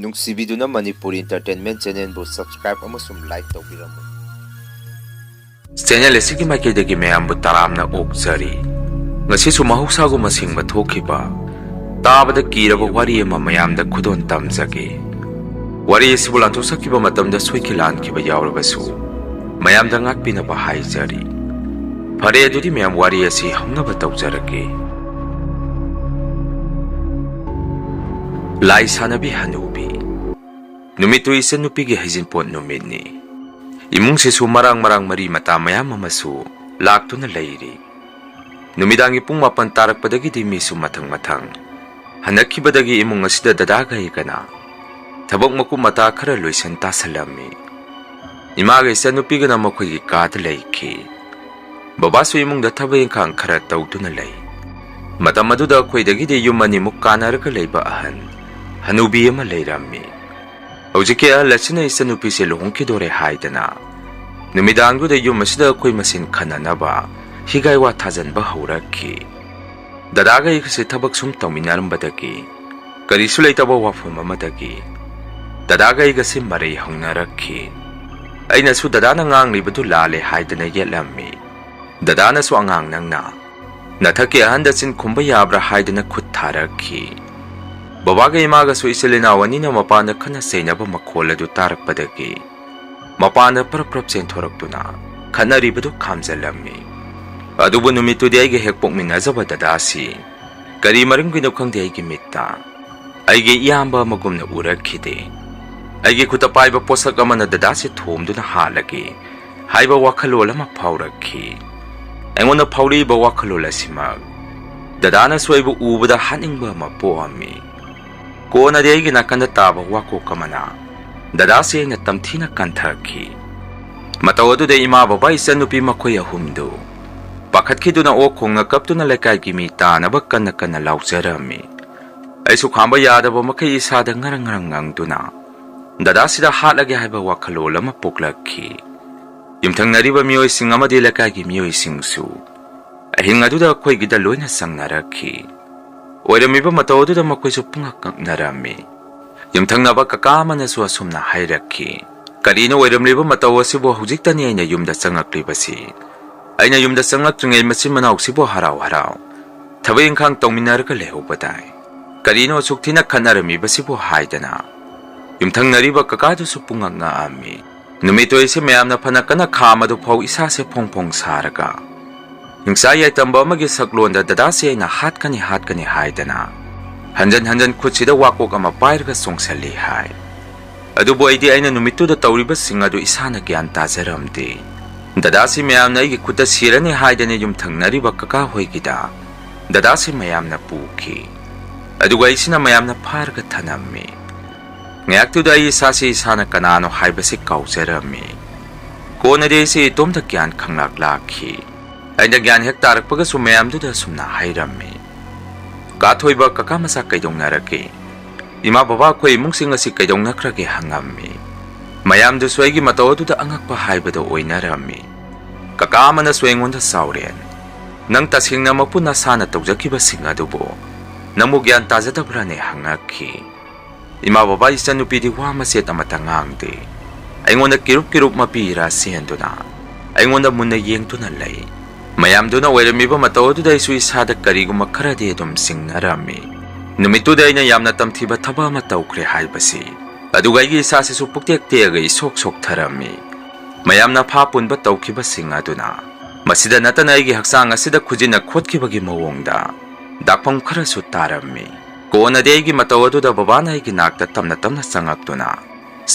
ꯅꯨꯡꯁꯤꯕꯤꯗꯨꯅ Manipuri entertainment ꯆꯦꯅꯦꯜꯕꯨ subscribe ꯑꯃꯁꯨꯡ like ꯇꯧꯕꯤꯔꯝꯃꯨ꯫ Channel ꯑꯁꯤꯒꯤ ꯃꯥꯏꯀꯩꯗꯒꯤ ꯃꯌꯥꯝꯕꯨ ꯇꯔꯥꯝꯅ ꯑꯣꯛꯆꯔꯤ꯫ ꯉꯁꯤꯁꯨ ꯃꯍꯧꯁꯥꯒꯨꯝꯅ ꯁꯤꯡꯕ ꯊꯣꯛꯈꯤꯕ ꯇꯥꯕꯗ ꯀꯤꯔꯕ ꯋꯥꯔꯤ ꯑꯃ ꯃꯌꯥꯝꯗ ꯈꯨꯗꯣꯟ ꯇꯝꯖꯒꯦ꯫ ꯋꯥꯔꯤ ꯑꯁꯤꯕꯨ ꯂꯥꯟꯊꯣꯛꯆꯈꯤꯕ ꯃꯇꯝꯗ ꯁꯣꯏꯈꯤ ꯂꯥꯟꯈꯤꯕ ꯌꯥꯎꯔꯕꯁꯨ ꯃꯌꯥꯝꯗ ꯉꯥꯛꯄꯤꯅꯕ ꯍꯥꯏꯖꯔꯤ꯫ ꯐꯔꯦ ꯑꯗꯨꯗꯤ ꯃꯌꯥꯝ ꯋꯥꯔꯤ ꯑꯁꯤ ꯍꯧꯅꯕ ꯇꯧꯖꯔꯒꯦ꯫ ꯂꯥꯏ ꯁꯥꯟꯅꯕꯤ ꯍꯅꯨꯕꯤ꯫ ꯅꯨꯃꯤꯠꯇꯨ ꯏꯆꯟꯅꯨꯄꯤꯒꯤ ꯍꯩꯖꯤꯟꯄꯣꯠ ꯅꯨꯃꯤꯠꯅꯤ꯫ ꯏꯃꯨꯡꯁꯤꯁꯨ ꯃꯔꯥꯡ ꯃꯔꯤ ꯃꯇꯥ ꯃꯌꯥꯝ ꯑꯃꯁꯨ ꯂꯥꯛꯇꯨꯅ ꯂꯩꯔꯤ꯫ ꯅꯨꯃꯤꯗꯥꯡꯒꯤ ꯄꯨꯡ 8 ꯇꯥꯔꯛꯄꯗꯒꯤꯗꯤ ꯃꯤꯁꯨ ꯃꯊꯪ ꯍꯟꯅꯈꯤꯕꯗꯒꯤ ꯏꯃꯨꯡ ꯑꯁꯤꯗ ꯗꯗꯥꯒ ꯑꯩꯒꯅ ꯊꯕꯛ ꯃꯀꯨꯞ ꯃꯇꯥ ꯈꯔ ꯂꯣꯏꯁꯟ ꯇꯥꯁꯜꯂꯝꯃꯤ꯫ ꯏꯃꯥꯒ ꯏꯆꯟꯅꯨꯄꯤꯒꯅ ꯃꯈꯣꯏꯒꯤ ꯀꯥꯗ ꯂꯩꯈꯤ꯫ ꯕꯕꯥꯁꯨ ꯏꯃꯨꯡꯗ ꯊꯕꯛ ꯏꯪꯈꯥꯡ ꯈꯔ ꯇꯧꯗꯨꯅ ꯂꯩ꯫ ꯃꯇꯝ ꯑꯗꯨꯗ ꯑꯩꯈꯣꯏꯗꯒꯤꯗꯤ ꯌꯨꯝ ꯑꯅꯤꯃꯨꯛ ꯀꯥꯟꯅꯔꯒ ꯂꯩꯕ ꯑꯍꯟ ꯍꯅꯨꯕꯤ ꯑꯃ ꯂꯩꯔꯝꯃꯤ꯫ ꯍꯧꯖꯤꯛꯀꯤ ꯑꯍꯜ ꯑꯁꯤꯅ ꯏꯆꯟꯅꯨꯄꯤꯁꯦ ꯂꯨꯍꯣꯡꯈꯤꯗꯣꯔꯦ ꯍꯥꯏꯗꯅ ꯅꯨꯃꯤꯗꯥꯡꯗꯨꯗ ꯌꯨꯝ ꯑꯁꯤꯗ ꯑꯩꯈꯣꯏ ꯃꯁꯦꯟ ꯈꯟꯅꯅꯕ ꯍꯤꯒꯥꯏ ꯋꯥ ꯊꯥꯖꯟꯕ ꯍꯧꯔꯛꯈꯤ꯫ ꯗꯗꯥꯒ ꯑꯩꯒꯁꯦ ꯊꯕꯛ ꯁꯨꯝ ꯇꯧꯃꯤꯟꯅꯔꯝꯕꯗꯒꯤ ꯀꯔꯤꯁꯨ ꯂꯩꯇꯕ ꯋꯥꯐꯝ ꯑꯃꯗꯒꯤ ꯗꯗꯥꯒ ꯑꯩꯒꯁꯦ ꯃꯔꯩ ꯍꯧꯅꯔꯛꯈꯤ꯫ ꯑꯩꯅꯁꯨ ꯗꯗꯥꯅ ꯉꯥꯡꯂꯤꯕꯗꯨ ꯂꯥꯜꯂꯦ ꯍꯥꯏꯗꯅ ꯌꯦꯠꯂꯝꯃꯤ꯫ ꯗꯗꯥꯅꯁꯨ ꯑꯉꯥꯡ ꯅꯪꯅ ꯅꯊꯛꯀꯤ ꯑꯍꯟꯗ ꯆꯤꯟ ꯈꯨꯝꯕ ꯌꯥꯕ꯭ꯔꯥ ꯍꯥꯏꯗꯅ ꯈꯨꯠ ꯊꯥꯔꯛꯈꯤ꯫ ꯕꯕꯥꯒ ꯏꯃꯥꯒꯁꯨ ꯏꯆꯤꯜ ꯏꯅꯥꯎ ꯑꯅꯤꯅ ꯃꯄꯥꯟꯗ ꯈꯟꯅ ꯆꯩꯅꯕ ꯃꯈꯣꯜ ꯑꯗꯨ ꯇꯥꯔꯛꯄꯗꯒꯤ ꯃꯄꯥꯟꯗ ꯄꯔꯞ ꯆꯦꯟꯊꯣꯔꯛꯇꯨꯅ ꯈꯠꯅꯔꯤꯕꯗꯨ ꯈꯥꯝꯖꯜꯂꯝꯃꯤ꯫ ꯑꯗꯨꯕꯨ ꯅꯨꯃꯤꯠꯇꯨꯗꯤ ꯑꯩꯒ ꯍꯦꯛ ꯄꯣꯛꯃꯤꯟꯅꯖꯕ ꯗꯗꯥꯁꯤ ꯀꯔꯤ ꯃꯔꯝꯒꯤꯅꯣ ꯈꯪꯗꯦ ꯑꯩꯒꯤ ꯃꯤꯠꯇ ꯑꯩꯒꯤ ꯏꯌꯥꯝꯕ ꯑꯃꯒꯨꯝꯅ ꯎꯔꯛꯈꯤꯗꯦ꯫ ꯑꯩꯒꯤ ꯈꯨꯠꯇ ꯄꯥꯏꯕ ꯄꯣꯠꯁꯛ ꯑꯃꯅ ꯗꯗꯥꯁꯤ ꯊꯣꯝꯗꯨꯅ ꯍꯥꯠꯂꯒꯦ ꯍꯥꯏꯕ ꯋꯥꯈꯜꯂꯣꯟ ꯑꯃ ꯐꯥꯎꯔꯛꯈꯤ꯫ ꯑꯩꯉꯣꯟꯗ ꯐꯥꯎꯔꯛꯏꯕ ꯋꯥꯈꯜꯂꯣꯟ ꯑꯁꯤꯃꯛ ꯗꯗꯥꯅꯁꯨ ꯑꯩꯕꯨ ꯎꯕꯗ ꯍꯥꯠꯅꯤꯡꯕ ꯑꯃ ꯄꯣꯛꯑꯝꯃꯤ꯫ ꯀꯣꯟꯅꯗꯤ ꯑꯩꯒꯤ ꯅꯥꯀꯟꯗ ꯇꯥꯕ ꯋꯥꯀꯣꯛ ꯑꯃꯅ ꯗꯗꯥꯁꯤ ꯑꯩꯅ ꯇꯝꯊꯤꯅ ꯀꯟꯊꯈꯤ꯫ ꯃꯇꯧ ꯑꯗꯨꯗ ꯏꯃꯥ ꯕꯕꯥ ꯏꯆꯟꯅꯨꯄꯤ ꯃꯈꯣꯏ ꯑꯍꯨꯝꯗꯨ ꯄꯥꯈꯠꯈꯤꯗꯨꯅ ꯑꯣꯛ ꯈꯣꯡꯅ ꯀꯞꯇꯨꯅ ꯂꯩꯀꯥꯏꯒꯤ ꯃꯤ ꯇꯥꯅꯕ ꯀꯟꯅ ꯂꯥꯎꯖꯔꯝꯃꯤ꯫ ꯑꯩꯁꯨ ꯈꯥꯝꯕ ꯌꯥꯗꯕ ꯃꯈꯩ ꯏꯁꯥꯗ ꯉꯔꯪ ꯉꯪꯗꯨꯅ ꯗꯗꯥꯁꯤꯗ ꯍꯥꯠꯂꯒꯦ ꯍꯥꯏꯕ ꯋꯥꯈꯜꯂꯣꯟ ꯑꯃ ꯄꯣꯛꯂꯛꯈꯤ꯫ ꯌꯨꯝꯊꯪꯅꯔꯤꯕ ꯃꯤꯑꯣꯏꯁꯤꯡ ꯑꯃꯗꯤ ꯂꯩꯀꯥꯏꯒꯤ ꯃꯤꯑꯣꯏꯁꯤꯡꯁꯨ ꯑꯍꯤꯡ ꯑꯗꯨꯗ ꯑꯩꯈꯣꯏꯒꯤꯗ ꯂꯣꯏꯅ ꯆꯪꯅꯔꯛꯈꯤ꯫ ꯑꯣꯏꯔꯝꯃꯤꯕ ꯃꯇꯧ ꯑꯗꯨꯗ ꯃꯈꯣꯏꯁꯨ ꯄꯨꯡꯉꯛ ꯉꯛꯅꯔꯝꯃꯤ꯫ ꯌꯨꯝꯊꯪꯅꯕ ꯀꯀꯥ ꯑꯃꯅꯁꯨ ꯑꯁꯨꯝꯅ ꯍꯥꯏꯔꯛꯈꯤ, ꯀꯔꯤꯅꯣ ꯑꯣꯏꯔꯝꯂꯤꯕ ꯃꯇꯧ ꯑꯁꯤꯕꯨ ꯍꯧꯖꯤꯛꯇꯅꯤ ꯑꯩꯅ ꯌꯨꯝꯗ ꯆꯪꯉꯛꯂꯤꯕꯁꯤ꯫ ꯑꯩꯅ ꯌꯨꯝꯗ ꯆꯪꯉꯛꯇ꯭ꯔꯤꯉꯩ ꯃꯆꯤꯟ ꯃꯅꯥꯎꯁꯤꯕꯨ ꯍꯔꯥꯎ ꯊꯕꯛ ꯏꯪꯈꯥꯡ ꯇꯧꯃꯤꯟꯅꯔꯒ ꯂꯩꯍꯧꯕꯗꯥꯏ, ꯀꯔꯤꯅꯣ ꯑꯁꯨꯛ ꯊꯤꯅ ꯈꯠꯅꯔꯝꯃꯤꯕꯁꯤꯕꯨ ꯍꯥꯏꯗꯅ ꯌꯨꯝꯊꯪꯅꯔꯤꯕ ꯀꯀꯥꯗꯨꯁꯨ ꯄꯨꯡꯉꯛ ꯉꯛꯑꯝꯃꯤ꯫ ꯅꯨꯃꯤꯠꯇꯨ ꯑꯩꯁꯦ ꯃꯌꯥꯝꯅ ꯐꯅ ꯀꯟꯅ ꯈꯥꯝꯃꯗꯨ ꯐꯥꯎ ꯏꯁꯥꯁꯦ ꯐꯣꯡ ꯁꯥꯔꯒ ꯍꯤꯡꯁꯥ ꯌꯥꯏꯇꯝꯕ ꯑꯃꯒꯤ ꯁꯛꯂꯣꯟꯗ ꯗꯗꯥꯁꯦ ꯑꯩꯅ ꯍꯥꯠꯀꯅꯤ ꯍꯥꯏꯗꯅ ꯍꯟꯖꯟ ꯈꯨꯠꯁꯤꯗ ꯋꯥꯀꯣꯛ ꯑꯃ ꯄꯥꯏꯔꯒ ꯆꯣꯡꯁꯜꯂꯤ ꯍꯥꯏ꯫ ꯑꯗꯨꯕꯨ ꯑꯩꯗꯤ ꯑꯩꯅ ꯅꯨꯃꯤꯠꯇꯨꯗ ꯇꯧꯔꯤꯕꯁꯤꯡ ꯑꯗꯨ ꯏꯁꯥꯅ ꯒ꯭ꯌꯥꯟ ꯇꯥꯖꯔꯝꯗꯦ꯫ ꯗꯗꯥꯁꯤ ꯃꯌꯥꯝꯅ ꯑꯩꯒꯤ ꯈꯨꯠꯇ ꯁꯤꯔꯅꯤ ꯍꯥꯏꯗꯅ ꯌꯨꯝꯊꯪꯅꯔꯤꯕ ꯀꯀꯥ ꯍꯣꯏꯒꯤꯗ ꯗꯗꯥꯁꯤ ꯃꯌꯥꯝꯅ ꯄꯨꯈꯤ꯫ ꯑꯗꯨꯒ ꯑꯩꯁꯤꯅ ꯃꯌꯥꯝꯅ ꯐꯥꯔꯒ ꯊꯅꯝꯃꯤ꯫ ꯉꯥꯏꯍꯥꯛꯇꯨꯗ ꯑꯩ ꯏꯁꯥꯁꯤ ꯏꯁꯥꯅ ꯀꯅꯥꯅꯣ ꯍꯥꯏꯕꯁꯤ ꯀꯥꯎꯖꯔꯝꯃꯤ꯫ ꯀꯣꯟꯅꯗꯤ ꯑꯩꯁꯤ ꯏꯇꯣꯝꯇ ꯒ꯭ꯌꯥꯟ ꯈꯪꯂꯛꯈꯤ꯫ ꯑꯩꯅ ꯒ꯭ꯌꯥꯟ ꯍꯦꯛ ꯇꯥꯔꯛꯄꯒꯁꯨ ꯃꯌꯥꯝꯗꯨꯗ ꯑꯁꯨꯝꯅ ꯍꯥꯏꯔꯝꯃꯤ, ꯀꯥꯊꯣꯏꯕ ꯀꯀꯥ ꯃꯆꯥ ꯀꯩꯗꯧꯅꯔꯒꯦ? ꯏꯃꯥ ꯕꯕꯥ ꯑꯩꯈꯣꯏ ꯏꯃꯨꯡꯁꯤꯡ ꯑꯁꯤ ꯀꯩꯗꯧꯅꯈ꯭ꯔꯒꯦ ꯍꯪꯉꯝꯃꯤ꯫ ꯃꯌꯥꯝꯗꯨꯁꯨ ꯑꯩꯒꯤ ꯃꯇꯧ ꯑꯗꯨꯗ ꯑꯉꯛꯄ ꯍꯥꯏꯕꯗꯣ ꯑꯣꯏꯅꯔꯝꯃꯤ꯫ ꯀꯀꯥ ꯑꯃꯅꯁꯨ ꯑꯩꯉꯣꯟꯗ ꯆꯥꯎꯔꯦꯟ, ꯅꯪ ꯇꯁꯦꯡꯅꯃꯛꯄꯨ ꯅꯁꯥꯅ ꯇꯧꯖꯈꯤꯕꯁꯤꯡ ꯑꯗꯨꯕꯨ ꯅꯪꯕꯨ ꯒ꯭ꯌꯥꯟ ꯇꯥꯖꯗꯕ꯭ꯔꯥꯅꯦ ꯍꯪꯉꯛꯈꯤ꯫ ꯏꯃꯥ ꯕꯕꯥ ꯏꯆꯟꯅꯨꯄꯤꯗꯤ ꯋꯥ ꯃꯆꯦꯠ ꯑꯃꯠꯇ ꯉꯥꯡꯗꯦ꯫ ꯑꯩꯉꯣꯟꯗ ꯀꯤꯔꯨꯞ ꯃꯄꯤꯔꯥ ꯆꯦꯟꯗꯨꯅ ꯑꯩꯉꯣꯟꯗ ꯃꯨꯟꯅ ꯌꯦꯡꯗꯨꯅ ꯂꯩ꯫ ꯃꯌꯥꯝꯗꯨꯅ ꯑꯣꯏꯔꯝꯃꯤꯕ ꯃꯇꯧ ꯑꯗꯨꯗ ꯑꯩꯁꯨ ꯏꯁꯥꯗ ꯀꯔꯤꯒꯨꯝꯕ ꯈꯔꯗꯤ ꯑꯗꯨꯝ ꯆꯤꯡꯅꯔꯝꯃꯤ꯫ ꯅꯨꯃꯤꯠꯇꯨꯗ ꯑꯩꯅ ꯌꯥꯝꯅ ꯇꯝꯊꯤꯕ ꯊꯕꯛ ꯑꯃ ꯇꯧꯈ꯭ꯔꯦ ꯍꯥꯏꯕꯁꯤ, ꯑꯗꯨꯒ ꯑꯩꯒꯤ ꯏꯁꯥꯁꯤꯁꯨ ꯄꯨꯛꯇꯦꯛ ꯇꯦꯛꯑꯒ ꯁꯣꯛꯊꯔꯝꯃꯤ꯫ ꯃꯌꯥꯝꯅ ꯐꯥ ꯄꯨꯟꯕ ꯇꯧꯈꯤꯕꯁꯤꯡ ꯑꯗꯨꯅ ꯃꯁꯤꯗ ꯅꯠꯇꯅ ꯑꯩꯒꯤ ꯍꯛꯆꯥꯡ ꯑꯁꯤꯗ ꯈꯨꯖꯤꯟꯅ ꯈꯣꯠꯈꯤꯕꯒꯤ ꯃꯑꯣꯡꯗ ꯗꯥꯛꯐꯝ ꯈꯔꯁꯨ ꯇꯥꯔꯝꯃꯤ꯫ ꯀꯣꯟꯅꯗꯤ ꯑꯩꯒꯤ ꯃꯇꯧ ꯑꯗꯨꯗ ꯕꯕꯥꯅ ꯑꯩꯒꯤ ꯅꯥꯛꯇ ꯇꯞꯅ ꯆꯪꯉꯛꯇꯨꯅ,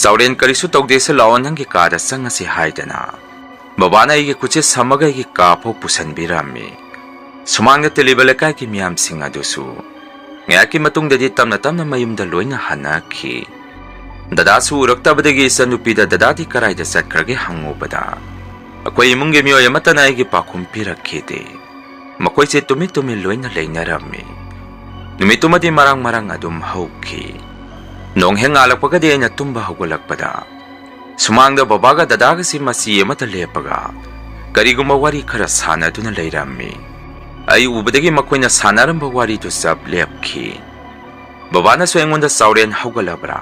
ꯆꯥꯎꯔꯦꯟ ꯀꯔꯤꯁꯨ ꯇꯧꯗꯦꯁꯦ ꯂꯥꯛꯑꯣ ꯅꯪꯒꯤ ꯀꯥꯗ ꯆꯪꯉꯁꯤ ꯍꯥꯏꯗꯅ ꯕꯕꯥꯅ ꯑꯩꯒꯤ ꯈꯨꯠꯁꯦ ꯁꯝꯃꯒ ꯑꯩꯒꯤ ꯀꯥ ꯐꯥꯎ ꯄꯨꯁꯟꯕꯤꯔꯝꯃꯤ꯫ ꯁꯨꯃꯥꯡꯗ ꯇꯤꯜꯂꯤꯕ ꯂꯩꯀꯥꯏꯒꯤ ꯃꯤꯌꯥꯝꯁꯤꯡ ꯑꯗꯨꯁꯨ ꯉꯥꯏꯍꯥꯛꯀꯤ ꯃꯇꯨꯡꯗꯗꯤ ꯇꯞꯅ ꯃꯌꯨꯝꯗ ꯂꯣꯏꯅ ꯍꯟꯅꯈꯤ꯫ ꯗꯗꯥꯁꯨ ꯎꯔꯛꯇꯕꯗꯒꯤ ꯏꯆꯟꯅꯨꯄꯤꯗ ꯗꯗꯥꯗꯤ ꯀꯔꯥꯏꯗ ꯆꯠꯈ꯭ꯔꯒꯦ ꯍꯪꯉꯨꯕꯗ ꯑꯩꯈꯣꯏ ꯏꯃꯨꯡꯒꯤ ꯃꯤꯑꯣꯏ ꯑꯃꯠꯇꯅ ꯑꯩꯒꯤ ꯄꯥꯎꯈꯨꯝ ꯄꯤꯔꯛꯈꯤꯗꯦ꯫ ꯃꯈꯣꯏꯁꯦ ꯇꯨꯃꯤꯟ ꯂꯣꯏꯅ ꯂꯩꯅꯔꯝꯃꯤ꯫ ꯅꯨꯃꯤꯠꯇꯨꯃꯗꯤ ꯃꯔꯥꯡ ꯑꯗꯨꯝ ꯍꯧꯈꯤ꯫ ꯅꯣꯡ ꯍꯦꯛ ꯉꯥꯜꯂꯛꯄꯒꯗꯤ ꯑꯩꯅ ꯇꯨꯝꯕ ꯍꯧꯒꯠꯂꯛꯄꯗ ꯁꯨꯃꯥꯡꯗ ꯕꯕꯥꯒ ꯗꯗꯥꯒꯁꯤ ꯃꯆꯤ ꯑꯃꯗ ꯂꯦꯞꯄꯒ ꯀꯔꯤꯒꯨꯝꯕ ꯋꯥꯔꯤ ꯈꯔ ꯁꯥꯟꯅꯗꯨꯅ ꯂꯩꯔꯝꯃꯤ꯫ ꯑꯩ ꯎꯕꯗꯒꯤ ꯃꯈꯣꯏꯅ ꯁꯥꯟꯅꯔꯝꯕ ꯋꯥꯔꯤꯗꯨ ꯆꯞ ꯂꯦꯞꯈꯤ꯫ ꯕꯕꯥꯅꯁꯨ ꯑꯩꯉꯣꯟꯗ ꯆꯥꯎꯔꯦꯟ ꯍꯧꯒꯠꯂꯕ꯭ꯔꯥ?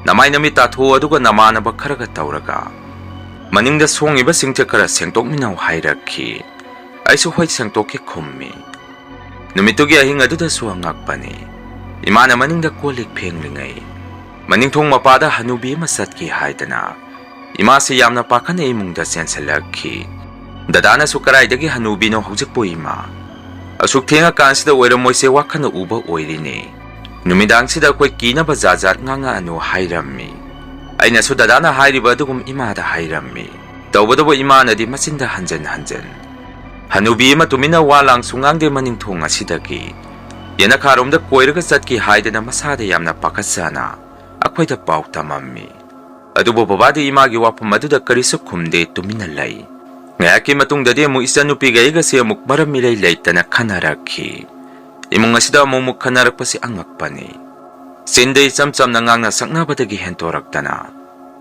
Namai nami tatho aduga namanaba kharaga tauraga maningda songiba singte khara sengtokminau hairakhi aisu hoi sengtokki khummi numitugi ahing aduda su angakpani imana maningda kolik phenglingai maningthong mapada hanubi masatki haidana ima se yamna pakhana imungda sensalakhi dadana su karaidagi hanubi no hojikpo ima asuk thenga kansida oiramoise wakhana uba oirini numidang sida koi kina ba jajat nganga anu hairammi aina su dadana hairiba dugum ima da hairammi tawbadabo ima nadi machinda hanjan hanubi ma tumina walang sungangde maningthong asidagi yana kharomda koiraga chatki haidana masada yamna pakatsana akhoida pau tamammi adubo babadi ima gi wapam aduda karisu khumde tumina lai ngayaki matungdadi mu isanupi gaiga se muk marami leitana khanaraki imong asida mumuk kanarakpasi angakpani sindai chamcham nangangna saknabadagi hentoraktana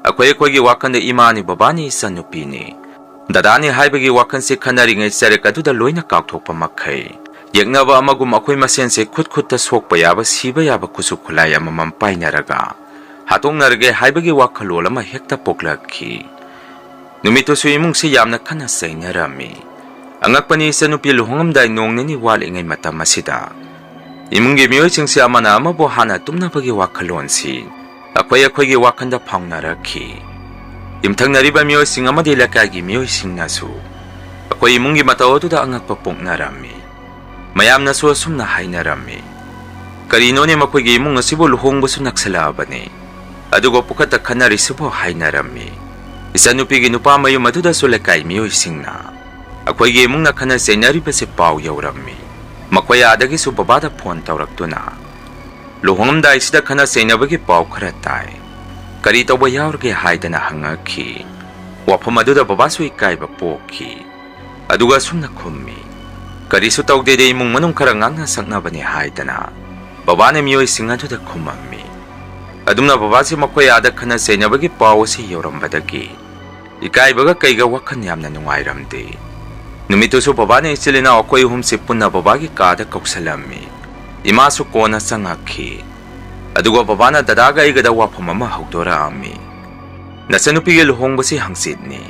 akhoi wakanda imani babani sanupini dadani haibagi wakanse khanaringai sarekaduda loina kakthokpa makhai yegnaba amagum akhoi masense khut sokpa yaba siba yaba kusu khulai amamam painaraga hatongnarge haibagi wakhalol ama hekta poklakhi numito su imungsi yamna khana sainarami angakpani sanupi luhongamdai nongnani walingai matam asida imungi mioisingsi amana amabo hana tumnabagi wakhalonsi akhoi wakhanda phaungnaraki imthangnariba mioising amadi lakagi mioisingnasu akhoi imungi mataoduda angakpa poknarami mayamna su sumna hainarami karinone makhoigi imung asibo luhongbasu naksalabani adugo pukhata khanarisibo hainarami isanupigi nupa mayum aduda su lakai mioisingna akhoi imungna khana sainaribase pau yaurammi makhoi adagi su babada phone tawraktuna luhongmdai sida khana sainabagi pau khara tai kari tawba yaurge haidana hangakhi wafam aduda babasu ikaiba pokhi aduga sumna khummi kari su tawde de imung manung khara ngangna saknabani haidana babana mioi singaduda khumammi adumna babasi makhoi ada khana sainabagi pau si yaurambadagi ikaibaga kaiga wakhan yamna nungairamde numitusu babane ichilina akhoi humse punna babagi kada koksalammi imasu kona sangakhi adugo babana dadaga igada wafam ama hawdora ammi nasanupigi luhongbasi hangsidni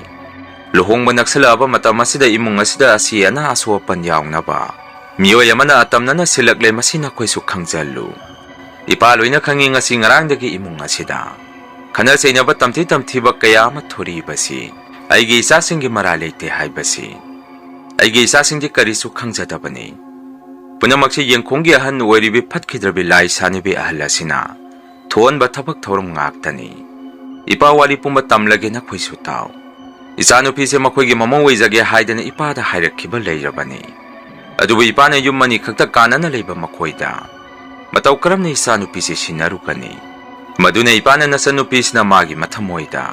luhongba naksalaba matam asida imung asida asiana aswapan yawnaba miyoy amana atamnana silaklay masina koisu khangjallu ipaloina khangi ngasi ngarangdagi imung asida khana sainaba tamthi kaya ama thoribasi aigi isasingi maraleite haibasi aigi isasingdi karisu khangjadabani punamakse yengkhonggi ahan oiribi phatkidrabi lai sanibi ahalasina thonba thabak thorom ngaktani ipa wali pumba tamlage na khoisu taw isanupi se makhoigi mamong weijage haidana ipada hairakhiba leirabani adubu ipana yummani khakta kanana leiba makhoida mataw karamne isanupi se sinarukani maduna ipana nasanupi sina magi mathamoida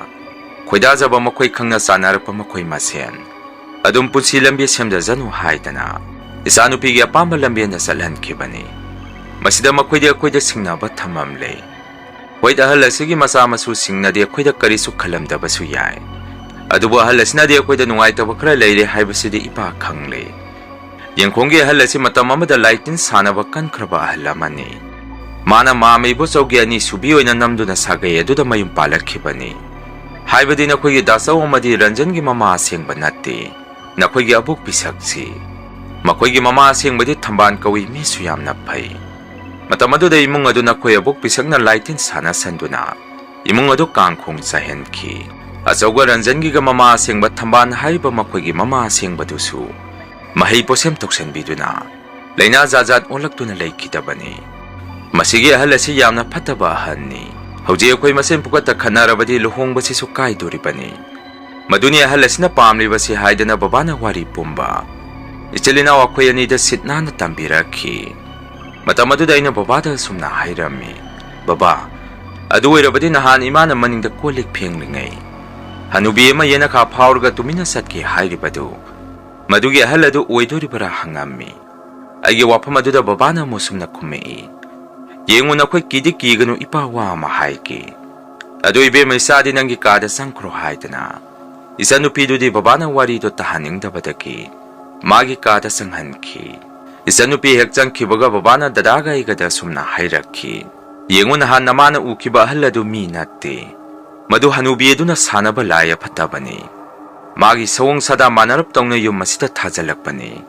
khoida jaba makhoi khangna sanarpa makhoi masen adum punsi lambi semda janu haidana isanupi gi apamba lambi na salan khibani masida makhoi de singnaba thamamle hoida halasigi masa masu singnade khoida karisu khalamda basu yai adubu halasna de khoida nungai tabakra leire haibasidi ipa khangle yengkhonggi halasi matam amada lightin sanaba kan khraba halamani mana mamai bo chaugi ani subi oina namduna sagai aduda mayum palakhibani haibadi na khoigi dasaw amadi ranjan gi mama sengba natte na khoigi abuk pisaksi makhoigi mama sengbadi thamban kawi mi suyam na phai matam aduda imung adu na khoi abuk pisakna lightin sana sanduna imung adu kangkhong chahenki achauga ranjan gi ga mama sengba thamban haiba makhoigi mama sengbadusu mahai posem toksen biduna leina jajat olaktuna leikidabani masigi ahalasi yamna phataba ahanni hauji akhoi masen pukata khanarabadi luhongbasi su kai doribani maduni ahalasina pamlibasi haidana babana wari pumba ichelina akhoi ani da sitna na tambirakhi matamadu daina babada sumna hairami baba adu oirabadi nahan imana maningda kolik phenglingai hanubi ma yena kha phaurga tumina satki hairibadu madugi ahal adu oidoribara hangammi aigi wafam aduda babana musumna khumei yengu na khoi kidi kiganu ipa wa ma haiki adu ibe mai sadi nangi kada sangkhro haidana isanupi dudi babana wari do tahaningdabadaki magi kada sanghanki isanupi hekchang khibaga babana dadaga igada sumna hairakhi Yengo nahan na mana ukiba haladu mi natti. Madu hanubi aduna sanaba laya patabani. Magi sawong sada manarap tong na yung masita tajalakpani.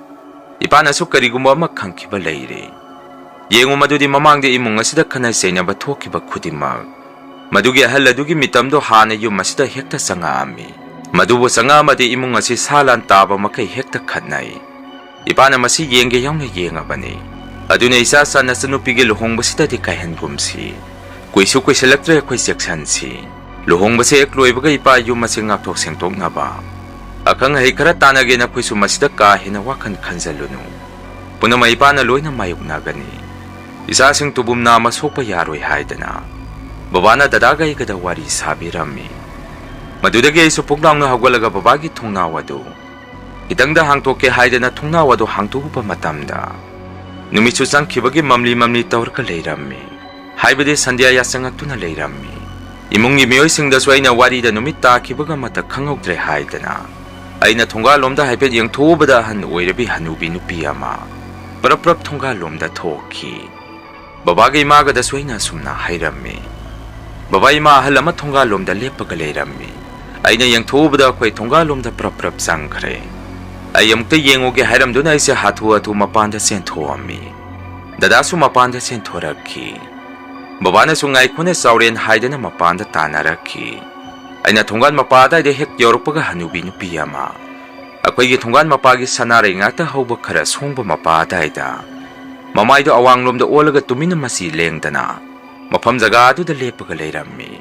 Ipanaso karigumba makangkiba layri. Yengo madudi mamangde imong asida kanasay na batokiba kudimag. Madugi haladugi mitamdo hana yung masida hekta sanga ami. Madubo sanga madi imong asi salan taba makay hekta kanay. Ipana masi yenge yung na yenga bani. Aduna isa sa nasanupigil luhong basita di kayan gumsi. Kuisu salaktra kuy seksansi. Luhong basi ekloy baga ipa yung masing ngaktok sengtok na ba. Akang hay karatanagin na kuisu masida kahinawakan kanzalunu. Puna may ipa na loy na mayok na gani. Isa sing tubum na masopa yaroy hayda na. Babana dadagay kadawari sabi rami. Madudagay supok lang na hagwalaga babagi tungnawado. Itangda hangtoke hayda na tungnawado hangtuho pa matamda. Numitsusang kibagi mamli tawar ka layrami. Haibade sandiaya sangak tu na layrami. Imong imiyoy singda sway na wari da numita kibaga mata kangogdre hayda na. Ay na tungga lomda haipet yung tuubada han uirabi hanubi nupiyama. Prap tungga lomda toki. Babagay maga da sway na sumna hayrami. Babay mahal ama tungga lomda lepaga layrami. Ay na yung tuubada kway tungga lomda prap sangkre. Ay yamukta yengoge hayram doon ay siya hatu mapanda sento ami. Dadasu mapanda sento raki. Babana sungay ko na saurin hayda na mapanda tanaraki. Ay natunggan mapada ay hek yorok paga hanubi nupiyama. Ako'y gitunggan mapagi sanaray nga ta hawba karas hongba mapada ay da. Mamay do awang lom da olaga tumin na masileng da na. Mapamzagado da lepaga layrami.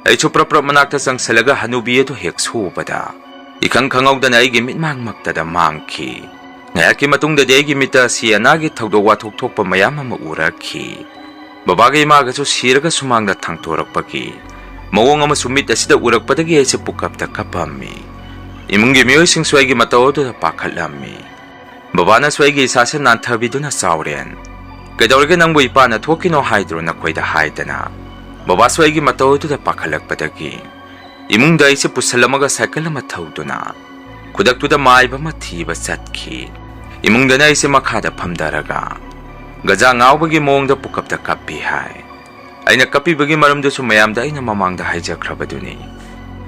Ay suprapra manaktas ang salaga hanubi ito hek suba da. Ikang kangaw da na ay gimit mangmakta da mangki. Ngaya ki matung da day gimita siya nagit tawdo watok pa mayama maura ki. Babagay maga so siraga sumang da tangtorak pagi. Mawang nga masumit asida urak padagi ay sa pukap da kapami. Imong gimiyoy sing sway gimatao da pakalami. Babana sway gisasa na tabi do na sauren. Kadawalga nang buhay pa na tuwakino hydro na kway da hayda na. Baba sway gimatao da pakalag padagi. Imong day sa pusalamaga sakal na mataw do na. Kudak to da maayba matiba satki. Imong danay sa makada pamdaraga. Gaza ngaw bagi mong da pukap da kapihay. Ay nagkapi bagi maramdo sumayam da ay namamang da hajak rabaduni.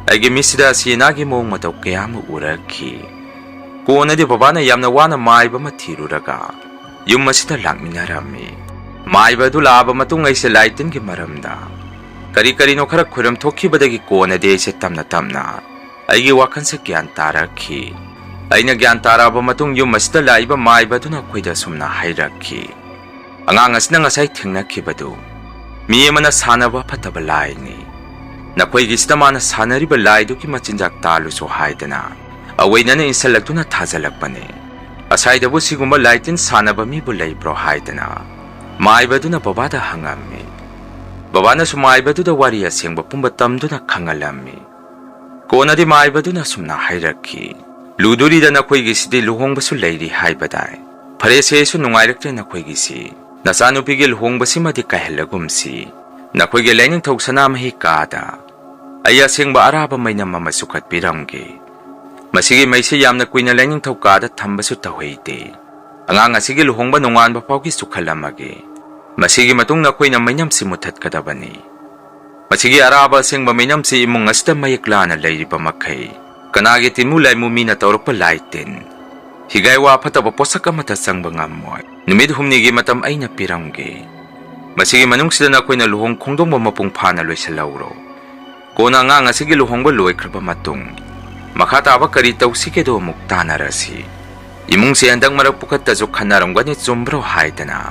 Ay gimisida siya nagi mong mataw kaya mo uraki. Kung na di baba na yam na wana maayba matiruraga. Yung masita lang minarami. Maayba do laba matungay sa laitin gimaramda. Kari-kari no karak kuram toki badagi ko na de se tamna ay giwakan sa gyan taraki. Ay nagyan tara ba matung yung masda la iba maiba do na kweda sumna hayraki. Ang angas na ngasay tingna kibado. Miye man na sana ba patabalay ni. Nakway gista man na sana ribalay do ki machinjak talo so hayda na. Away na na insalag do na tazalag pa ni. Asay da bo siguma laitin sana ba mi bulay bro hayda na. Maiba do na babada hangami. Babana sumaiba do da wariya siyang bapumbatam do na kangalami. Kona di maiba do na sumna hayraki. Luduri da na kway gisi di luhong baso layri haybaday. Pare sa yeso nungayrak na kway gisi. Nasano pigil luhong basi madi kahilagumsi. Na kway gilain ng tawag sana mahikada. Aya siyang baaraba may namamasukat piranggi. Masigi may siyam na kway na lain ng tawag tambaso tawayte. Ang nga sige luhong ba nungan ba pawag isukalamagi. Masigi matong na ko'y na mayam si mutat kadabani. Masigi araba siyang maminam si imong asda mayakla na layri pa makay. Kanagitin mo lay mo minatawag pa laytin. Higay wapat apapo sa kamatasang bangamoy. Numid humnigi matam ay napiranggi. Masigi manong sila na ko'y naluhong kung dong mamapong panaloy sa lauro. Kuna nga sige luhong baloy kraba matong. Makataba karitaw sige do mukta na rasi. Imong siyandang marapukat tazok kanarang ganit sombro hayda na.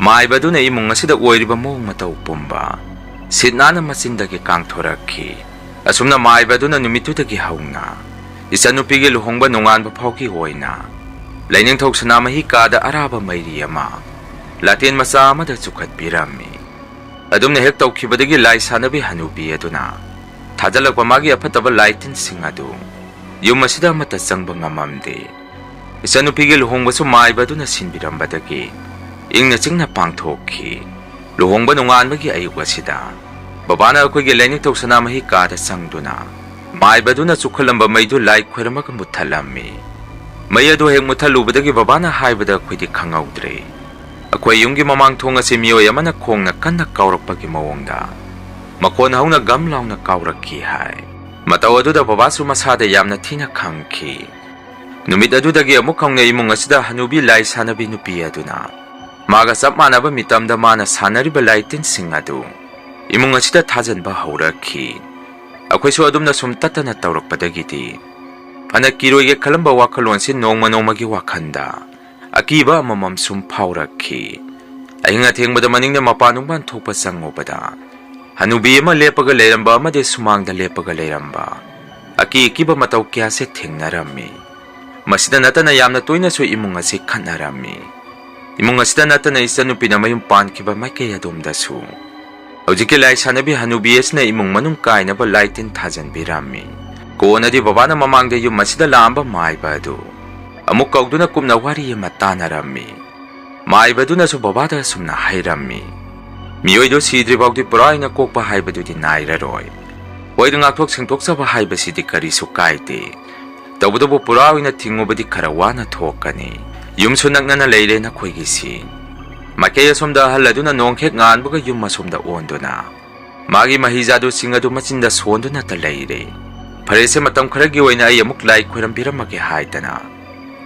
Maiba do na imong nga sida uwayriba mong matawpumba. Sidna na masindagi kang toraki. Asum na maiba do na numito dagi haung na. Isa nupigil luhong ba nungan pa pawki hoy na. Laining tawag sa namahikada araba may riyama. Latin masama da sukat pirami. Adum na hektaw kibadagi lay sanabi hanubi do na. Tadalag pamagi apataba laitin singado. Yung masida matasang bangamamde. Isa nupigil luhong ba sumaiba do na sinbiram badagi. Ing na sing napangtoki. Luhong ba nungaan magi ayuwa sida. Babana ako'y gilain ito sa namahikada sang duna. Maiba do na sukalamba may do lay kwera magambutalami. Maya do heng mutalubadagi babana haibada ako'y di kangawdre. ꯑꯩꯈꯣꯏ ꯌꯨꯝꯒꯤ ꯃꯃꯥꯡ ꯊꯣꯡ ꯑꯁꯤ ꯃꯤꯑꯣꯏ ꯑꯃꯅ ꯈꯣꯡꯅ ꯀꯟꯅ ꯀꯥꯎꯔꯛꯄꯒꯤ ꯃꯑꯣꯡꯗ ꯃꯈꯣꯟ ꯍꯧꯅ ꯒꯝ ꯂꯥꯎꯅ ꯀꯥꯎꯔꯛꯈꯤ ꯍꯥꯏ꯫ ꯃꯇꯧ ꯑꯗꯨꯗ ꯕꯕꯥꯁꯨ ꯃꯁꯥꯗ ꯌꯥꯝꯅ ꯊꯤꯅ ꯈꯪꯈꯤ꯫ ꯅꯨꯃꯤꯠ ꯑꯗꯨꯗꯒꯤ ꯑꯃꯨꯛ ꯍꯧꯅ ꯏꯃꯨꯡ ꯑꯁꯤꯗ ꯍꯅꯨꯕꯤ ꯂꯥꯏ ꯁꯥꯟꯅꯕꯤ ꯅꯨꯄꯤ ꯑꯗꯨꯅ ꯃꯥꯒ ꯆꯞ ꯃꯥꯟꯅꯕ ꯃꯤꯇꯝꯗ ꯃꯥꯅ ꯁꯥꯟꯅꯔꯤꯕ ꯂꯥꯏ ꯇꯤꯟꯁꯤꯡ ꯑꯗꯨ ꯏꯃꯨꯡ ꯑꯁꯤꯗ ꯊꯥꯖꯟꯕ ꯍꯧꯔꯛꯈꯤ꯫ ꯑꯩꯈꯣꯏꯁꯨ ꯑꯗꯨꯝꯅ ꯁꯨꯝ ꯇꯠꯇꯅ ꯇꯧꯔꯛꯄꯗꯒꯤꯗꯤ ꯐꯅ ꯀꯤꯔꯣꯏꯒꯦ ꯈꯜꯂꯝꯕ ꯋꯥꯈꯜꯂꯣꯟꯁꯤ ꯅꯣꯡꯃ ꯅꯣꯡꯃꯒꯤ ꯋꯥꯈꯜꯗ ꯑꯀꯤꯕ ꯑꯃꯃꯝ ꯁꯨꯝ ꯐꯥꯎꯔꯛꯈꯤ꯫ ꯑꯍꯤꯡ ꯑꯊꯦꯡꯕꯗ ꯃꯅꯤꯡꯗ ꯃꯄꯥꯟ ꯅꯨꯡꯄꯥꯟ ꯊꯣꯛꯄ ꯆꯪꯉꯨꯕꯗ ꯍꯅꯨꯕꯤ ꯑꯃ ꯂꯦꯞꯄꯒ ꯂꯩꯔꯝꯕ ꯑꯃꯗꯤ ꯁꯨꯃꯥꯡꯗ ꯂꯦꯞꯄꯒ ꯂꯩꯔꯝꯕ ꯑꯀꯤ ꯑꯀꯤꯕ ꯃꯇꯧ ꯀꯌꯥꯁꯦ ꯊꯦꯡꯅꯔꯝꯃꯤ꯫ ꯃꯁꯤꯗ ꯅꯠꯇꯅ ꯌꯥꯝꯅ ꯇꯣꯏꯅꯁꯨ ꯏꯃꯨꯡ ꯑꯁꯤ ꯈꯠꯅꯔꯝꯃꯤ꯫ ꯏꯃꯨꯡ ꯑꯁꯤꯗ ꯅꯠꯇꯅ ꯏꯆꯟꯅꯨꯄꯤꯅ ꯃꯌꯨꯝ ꯄꯥꯟꯈꯤꯕ ꯃꯥꯏꯀꯩ ꯑꯗꯣꯝꯗꯁꯨ ꯍꯧꯖꯤꯛꯀꯤ ꯂꯥꯏ ꯁꯥꯟꯅꯕꯤ ꯍꯅꯨꯕꯤ ꯑꯁꯤꯅ ꯏꯃꯨꯡ ꯃꯅꯨꯡ ꯀꯥꯏꯅꯕ ꯂꯥꯏ ꯇꯤꯟ ꯊꯥꯖꯟꯕꯤꯔꯝꯃꯤ꯫ ꯀꯣꯟꯅꯗꯤ ꯕꯕꯥꯅ ꯃꯃꯥꯡꯗ ꯌꯨꯝ ꯑꯁꯤꯗ ꯂꯥꯛꯑꯝꯕ ꯃꯥꯏꯕ ꯑꯗꯨ ꯑꯃꯨꯛ ꯀꯧꯗꯨꯅ ꯀꯨꯞꯅ ꯋꯥꯔꯤ ꯑꯃ ꯇꯥꯟꯅꯔꯝꯃꯤ꯫ ꯃꯥꯏꯕꯗꯨꯅꯁꯨ ꯕꯕꯥꯗ ꯑꯁꯨꯝꯅ ꯍꯥꯏꯔꯝꯃꯤ, ꯃꯤꯑꯣꯏꯗꯨ ꯁꯤꯗ꯭ꯔꯤꯐꯥꯎꯗꯤ ꯄꯨꯔꯥ ꯑꯣꯏꯅ ꯀꯣꯛꯄ ꯍꯥꯏꯕꯗꯨꯗꯤ ꯅꯥꯏꯔꯔꯣꯏ꯫ ꯍꯣꯏꯗ ꯉꯥꯛꯊꯣꯛ ꯁꯦꯡꯗꯣꯛꯆꯕ ꯍꯥꯏꯕꯁꯤꯗꯤ ꯀꯔꯤꯁꯨ ꯀꯥꯏꯗꯦ, ꯇꯧꯕꯇꯕꯨ ꯄꯨꯔꯥ ꯑꯣꯏꯅ ꯊꯤꯡꯉꯨꯕꯗꯤ ꯈꯔ ꯋꯥꯅ ꯊꯣꯛꯀꯅꯤ꯫ ꯌꯨꯝꯁꯨ ꯅꯛꯅꯅ ꯂꯩꯔꯦ ꯅꯈꯣꯏꯒꯤꯁꯤ꯫ ꯃꯥꯏꯀꯩ ꯑꯁꯣꯝꯗ ꯑꯍꯜ ꯑꯗꯨꯅ ꯅꯣꯡ ꯍꯦꯛ ꯉꯥꯟꯕꯒ ꯌꯨꯝ ꯑꯁꯣꯝꯗ ꯑꯣꯟꯗꯨꯅ ꯃꯥꯒꯤ ꯃꯍꯤꯖꯥꯗꯨꯁꯤꯡ ꯑꯗꯨ ꯃꯆꯤꯟꯗ ꯁꯣꯟꯗꯨꯅꯇ ꯂꯩꯔꯦ꯫ ꯐꯔꯦꯁꯦ, ꯃꯇꯝ ꯈꯔꯒꯤ ꯑꯣꯏꯅ ꯑꯩ ꯑꯃꯨꯛ ꯂꯥꯏ ꯈꯣꯏꯔꯝꯕꯤꯔꯝꯃꯒꯦ ꯍꯥꯏꯗꯅ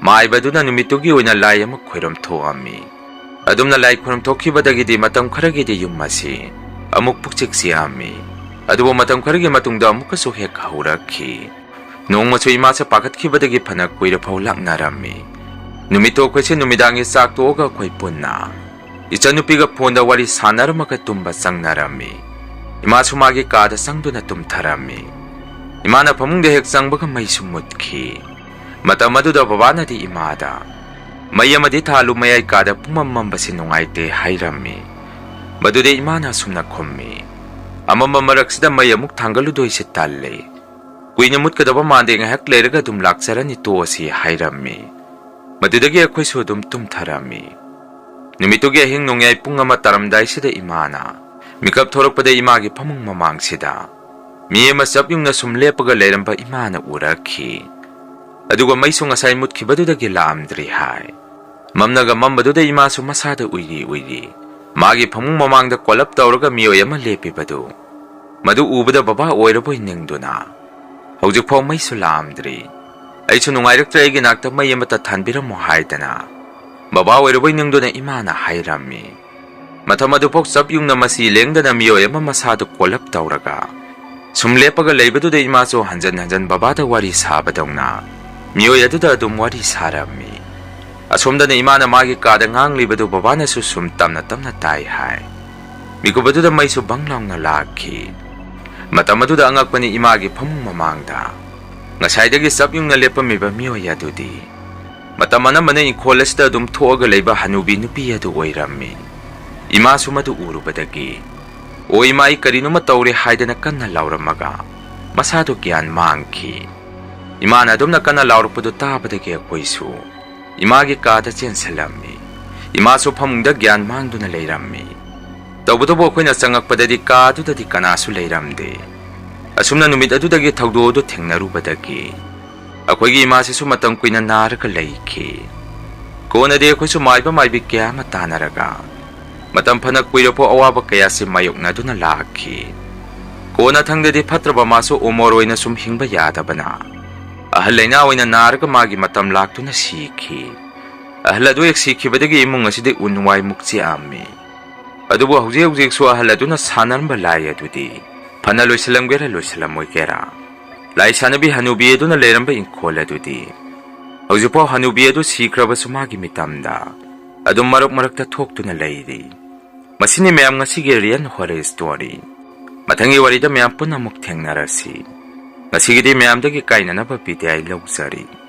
ꯃꯥꯏꯕꯗꯨꯅ ꯅꯨꯃꯤꯠꯇꯨꯒꯤ ꯑꯣꯏꯅ ꯂꯥꯏ ꯑꯃ ꯈꯣꯏꯔꯝ ꯊꯣꯛꯑꯝꯃꯤ꯫ ꯑꯗꯨꯝꯅ ꯂꯥꯏ ꯈꯣꯏꯔꯝ ꯊꯣꯛꯈꯤꯕꯗꯒꯤꯗꯤ ꯃꯇꯝ ꯈꯔꯒꯤꯗꯤ ꯌꯨꯝ ꯑꯁꯤ ꯑꯃꯨꯛ ꯄꯨꯛꯆꯤꯛ ꯆꯤꯛꯑꯝꯃꯤ꯫ ꯑꯗꯨꯕꯨ ꯃꯇꯝ ꯈꯔꯒꯤ ꯃꯇꯨꯡꯗ ꯑꯃꯨꯛꯀꯁꯨ ꯍꯦꯛ ꯍꯧꯔꯛꯈꯤ꯫ ꯅꯣꯡꯃꯁꯨ ꯏꯃꯥꯁꯦ ꯄꯥꯈꯠꯈꯤꯕꯗꯒꯤ ꯐꯅ ꯀꯨꯏꯔꯐꯥꯎ ꯂꯥꯛꯅꯔꯝꯃꯤ꯫ ꯅꯨꯃꯤꯠꯇꯣ ꯑꯩꯈꯣꯏꯁꯦ ꯅꯨꯃꯤꯗꯥꯡꯒꯤ ꯆꯥꯛ ꯇꯣꯛꯑꯒ ꯑꯩꯈꯣꯏ ꯄꯨꯟꯅ ꯏꯆꯟꯅꯨꯄꯤꯒ ꯐꯣꯟꯗ ꯋꯥꯔꯤ ꯁꯥꯟꯅꯔꯝꯃꯒ ꯇꯨꯝꯕ ꯆꯪꯅꯔꯝꯃꯤ꯫ ꯏꯃꯥꯁꯨ ꯃꯥꯒꯤ ꯀꯥꯗ ꯆꯪꯗꯨꯅ ꯇꯨꯝꯊꯔꯝꯃꯤ꯫ ꯏꯃꯥꯅ ꯐꯃꯨꯡꯗ ꯍꯦꯛ ꯆꯪꯕꯒ ꯃꯩꯁꯨ ꯃꯨꯠꯈꯤ꯫ ꯃꯇꯝ ꯑꯗꯨꯗ ꯕꯕꯥꯅꯗꯤ ꯏꯃꯥꯗ ꯃꯩ ꯑꯃꯗꯤ ꯊꯥꯜꯂꯨ, ꯃꯌꯥꯏ ꯀꯥꯗ ꯄꯨꯡꯃꯝ ꯃꯝꯕꯁꯤ ꯅꯨꯡꯉꯥꯏꯇꯦ ꯍꯥꯏꯔꯝꯃꯤ꯫ ꯃꯗꯨꯗ ꯏꯃꯥꯅ ꯑꯁꯨꯝꯅ ꯈꯨꯝꯃꯤ, ꯑꯃꯝꯕ ꯃꯔꯛꯁꯤꯗ ꯃꯩ ꯑꯃꯨꯛ ꯊꯥꯡꯒꯠꯂꯨꯗꯣꯏꯁꯤ ꯇꯜꯂꯤ, ꯀꯨꯏꯅ ꯃꯨꯠꯀꯗꯕ ꯃꯥꯟꯗꯦ, ꯉꯥꯏꯍꯥꯛ ꯂꯩꯔꯒ ꯑꯗꯨꯝ ꯂꯥꯛꯆꯔꯅꯤ, ꯇꯣꯛꯑꯁꯤ ꯍꯥꯏꯔꯝꯃꯤ꯫ ꯃꯗꯨꯗꯒꯤ ꯑꯩꯈꯣꯏꯁꯨ ꯑꯗꯨꯝ ꯇꯨꯝꯊꯔꯝꯃꯤ꯫ ꯅꯨꯃꯤꯠꯇꯨꯒꯤ ꯑꯍꯤꯡ ꯅꯣꯡꯌꯥꯏ ꯄꯨꯡ 1 ꯇꯥꯔꯝꯗꯥꯏꯁꯤꯗ ꯏꯃꯥꯅ ꯃꯤꯀꯞ ꯊꯣꯔꯛꯄꯗ ꯏꯃꯥꯒꯤ ꯐꯃꯨꯡ ꯃꯃꯥꯡꯁꯤꯗ ꯃꯤ ꯑꯃ ꯆꯞ ꯌꯨꯡꯅ ꯁꯨꯝ ꯂꯦꯞꯄꯒ ꯂꯩꯔꯝꯕ ꯏꯃꯥꯅ ꯎꯔꯛꯈꯤ꯫ ꯑꯗꯨꯒ ꯃꯩꯁꯨ ꯉꯁꯥꯏ ꯃꯨꯠꯈꯤꯕꯗꯨꯗꯒꯤ ꯂꯥꯛꯑꯝꯗ꯭ꯔꯤ ꯍꯥꯏ꯫ ꯃꯝꯅꯒ ꯃꯝꯕꯗꯨꯗ ꯏꯃꯥꯁꯨ ꯃꯁꯥꯗ ꯎꯏꯔꯤ ꯎꯏꯔꯤ ꯃꯥꯒꯤ ꯐꯃꯨꯡ ꯃꯃꯥꯡꯗ ꯀꯣꯜꯂꯞ ꯇꯧꯔꯒ ꯃꯤꯑꯣꯏ ꯑꯃ ꯂꯦꯞꯄꯤꯕꯗꯨ ꯃꯗꯨ ꯎꯕꯗ ꯕꯕꯥ ꯑꯣꯏꯔꯕꯣꯏ ꯅꯤꯡꯗꯨꯅ ꯍꯧꯖꯤꯛꯐꯥꯎ ꯃꯩꯁꯨ ꯂꯥꯛꯑꯝꯗ꯭ꯔꯤ꯫ ꯑꯩꯁꯨ ꯅꯨꯡꯉꯥꯏꯔꯛꯇ꯭ꯔꯦ, ꯑꯩꯒꯤ ꯅꯥꯛꯇ ꯃꯩ ꯑꯃꯇ ꯊꯥꯟꯕꯤꯔꯝꯃꯣ ꯍꯥꯏꯗꯅ ꯕꯕꯥ ꯑꯣꯏꯔꯕꯣꯏ ꯅꯤꯡꯗꯨꯅ ꯏꯃꯥꯅ ꯍꯥꯏꯔꯝꯃꯤ꯫ ꯃꯇꯝ ꯑꯗꯨꯐꯥꯎ ꯆꯞ ꯌꯨꯡꯅ ꯃꯁꯤ ꯂꯦꯡꯗꯅ ꯃꯤꯑꯣꯏ ꯑꯃ ꯃꯁꯥꯗꯨ ꯀꯣꯜꯂꯞ ꯇꯧꯔꯒ ꯁꯨꯝ ꯂꯦꯞꯄꯒ ꯂꯩꯕꯗꯨꯗ ꯏꯃꯥꯁꯨ ꯍꯟꯖꯟ ꯍꯟꯖꯟ ꯕꯕꯥꯗ ꯋꯥꯔꯤ ꯁꯥꯕꯗꯧꯅ ꯃꯤꯑꯣꯏ ꯑꯗꯨꯗ ꯑꯗꯨꯝ ꯋꯥꯔꯤ ꯁꯥꯔꯝꯃꯤ꯫ ꯑꯁꯣꯝꯗꯅ ꯏꯃꯥꯅ ꯃꯥꯒꯤ ꯀꯥꯗ ꯉꯥꯡꯂꯤꯕꯗꯨ ꯕꯕꯥꯅꯁꯨ ꯁꯨꯝ ꯇꯞꯅ ꯇꯞꯅ ꯇꯥꯏ ꯍꯥꯏ꯫ ꯃꯤꯀꯨꯞ ꯑꯗꯨꯗ ꯃꯩꯁꯨ ꯕꯪ ꯂꯥꯎꯅ ꯂꯥꯛꯈꯤ꯫ ꯃꯇꯝ ꯑꯗꯨꯗ ꯑꯉꯛꯄꯅꯤ, ꯏꯃꯥꯒꯤ ꯐꯃꯨꯡ ꯃꯃꯥꯡꯗ ꯉꯁꯥꯏꯗꯒꯤ ꯆꯞ ꯌꯨꯡꯅ ꯂꯦꯞꯄꯝꯃꯤꯕ ꯃꯤꯑꯣꯏ ꯑꯗꯨꯗꯤ ꯃꯇꯝ ꯑꯅꯝꯕꯅ ꯏꯪꯈꯣꯜ ꯑꯁꯤꯗ ꯑꯗꯨꯝ ꯊꯣꯛꯑꯒ ꯂꯩꯕ ꯍꯅꯨꯕꯤ ꯅꯨꯄꯤ ꯑꯗꯨ ꯑꯣꯏꯔꯝꯃꯤ꯫ ꯏꯃꯥꯁꯨ ꯃꯗꯨ ꯎꯔꯨꯕꯗꯒꯤ "ꯑꯣ ꯏꯃꯥ, ꯑꯩ ꯀꯔꯤꯅꯣꯃ ꯇꯧꯔꯦ" ꯍꯥꯏꯗꯅ ꯀꯟꯅ ꯂꯥꯎꯔꯝꯃꯒ ꯃꯁꯥꯗꯨ ꯒ꯭ꯌꯥꯟ ꯃꯥꯡꯈꯤ꯫ ꯏꯃꯥꯅ ꯑꯗꯨꯝꯅ ꯀꯟꯅ ꯂꯥꯎꯔꯛꯄꯗꯨ ꯇꯥꯕꯗꯒꯤ ꯑꯩꯈꯣꯏꯁꯨ ꯏꯃꯥꯒꯤ ꯀꯥꯗ ꯆꯦꯟꯁꯤꯜꯂꯝꯃꯤ꯫ ꯏꯃꯥꯁꯨ ꯐꯃꯨꯡꯗ ꯒ꯭ꯌꯥꯟ ꯃꯥꯡꯗꯨꯅ ꯂꯩꯔꯝꯃꯤ꯫ ꯇꯧꯕꯇꯕꯨ ꯑꯩꯈꯣꯏꯅ ꯆꯪꯉꯛꯄꯗꯗꯤ ꯀꯥ ꯑꯗꯨꯗꯗꯤ ꯀꯅꯥꯁꯨ ꯂꯩꯔꯝꯗꯦ꯫ ꯑꯁꯨꯝꯅ ꯅꯨꯃꯤꯠ ꯑꯗꯨꯗꯒꯤ ꯊꯧꯗꯣꯛ ꯑꯗꯨ ꯊꯦꯡꯅꯔꯨꯕꯗꯒꯤ ꯑꯩꯈꯣꯏꯒꯤ ꯏꯃꯥꯁꯤꯁꯨ ꯃꯇꯝ ꯀꯨꯏꯅ ꯅꯥꯔꯒ ꯂꯩꯈꯤ꯫ ꯀꯣꯟꯅꯗꯤ ꯑꯩꯈꯣꯏꯁꯨ ꯃꯥꯏꯕ ꯃꯥꯏꯕꯤ ꯀꯌꯥ ꯑꯃ ꯇꯥꯟꯅꯔꯒ ꯃꯇꯝ ꯐꯅ ꯀꯨꯏꯔꯐꯥꯎ ꯑꯋꯥꯕ ꯀꯌꯥꯁꯤ ꯃꯥꯌꯣꯛꯅꯗꯨꯅ ꯂꯥꯛꯈꯤ꯫ ꯀꯣꯟꯅꯊꯪꯗꯗꯤ ꯐꯠꯇ꯭ꯔꯕ ꯃꯥꯁꯨ ꯎꯃꯣꯔ ꯑꯣꯏꯅ ꯁꯨꯝ ꯍꯤꯡꯕ ꯌꯥꯗꯕꯅ ꯑꯍꯜ ꯂꯩꯅꯥ ꯑꯣꯏꯅ ꯅꯥꯔꯒ ꯃꯥꯒꯤ ꯃꯇꯝ ꯂꯥꯛꯇꯨꯅ ꯁꯤꯈꯤ꯫ ꯑꯍꯜ ꯑꯗꯨ ꯍꯦꯛ ꯁꯤꯈꯤꯕꯗꯒꯤ ꯏꯃꯨꯡ ꯑꯁꯤꯗ ꯎꯟ ꯋꯥꯏꯃꯨꯛ ꯆꯤꯛꯑꯝꯃꯤ꯫ ꯑꯗꯨꯕꯨ ꯍꯧꯖꯤꯛ ꯍꯧꯖꯤꯛꯁꯨ ꯑꯍꯜ ꯑꯗꯨꯅ ꯁꯥꯟꯅꯔꯝꯕ ꯂꯥꯏ ꯑꯗꯨꯗꯤ ꯐꯅ ꯂꯣꯏꯁꯤꯜꯂꯝꯒꯦꯔꯥ ꯂꯣꯏꯁꯤꯜꯂꯝꯃꯣꯏꯒꯦꯔꯥ, ꯂꯥꯏ ꯁꯥꯟꯅꯕꯤ ꯍꯅꯨꯕꯤ ꯑꯗꯨꯅ ꯂꯩꯔꯝꯕ ꯏꯪꯈꯣꯜ ꯑꯗꯨꯗꯤ ꯍꯧꯖꯤꯛꯐꯥꯎ ꯍꯅꯨꯕꯤ ꯑꯗꯨ ꯁꯤꯈ꯭ꯔꯕꯁꯨ ꯃꯥꯒꯤ ꯃꯤꯇꯝꯗ ꯑꯗꯨꯝ ꯃꯔꯛ ꯃꯔꯛꯇ ꯊꯣꯛꯇꯨꯅ ꯂꯩꯔꯤ꯫ ꯃꯁꯤꯅꯤ ꯃꯌꯥꯝ ꯉꯁꯤꯒꯤ ꯔꯤꯌꯜ ꯍꯣꯔꯔ ꯁ꯭ꯇꯣꯔꯤ꯫ ꯃꯊꯪꯒꯤ ꯋꯥꯔꯤꯗ ꯃꯌꯥꯝ ꯄꯨꯟꯅ ꯑꯃꯨꯛ ꯊꯦꯡꯅꯔꯁꯤ꯫ ꯉꯁꯤꯒꯤꯗꯤ ꯃꯌꯥꯝꯗꯒꯤ ꯀꯥꯏꯅꯅꯕ ꯕꯤꯗꯥꯏ ꯂꯧꯖꯔꯤ꯫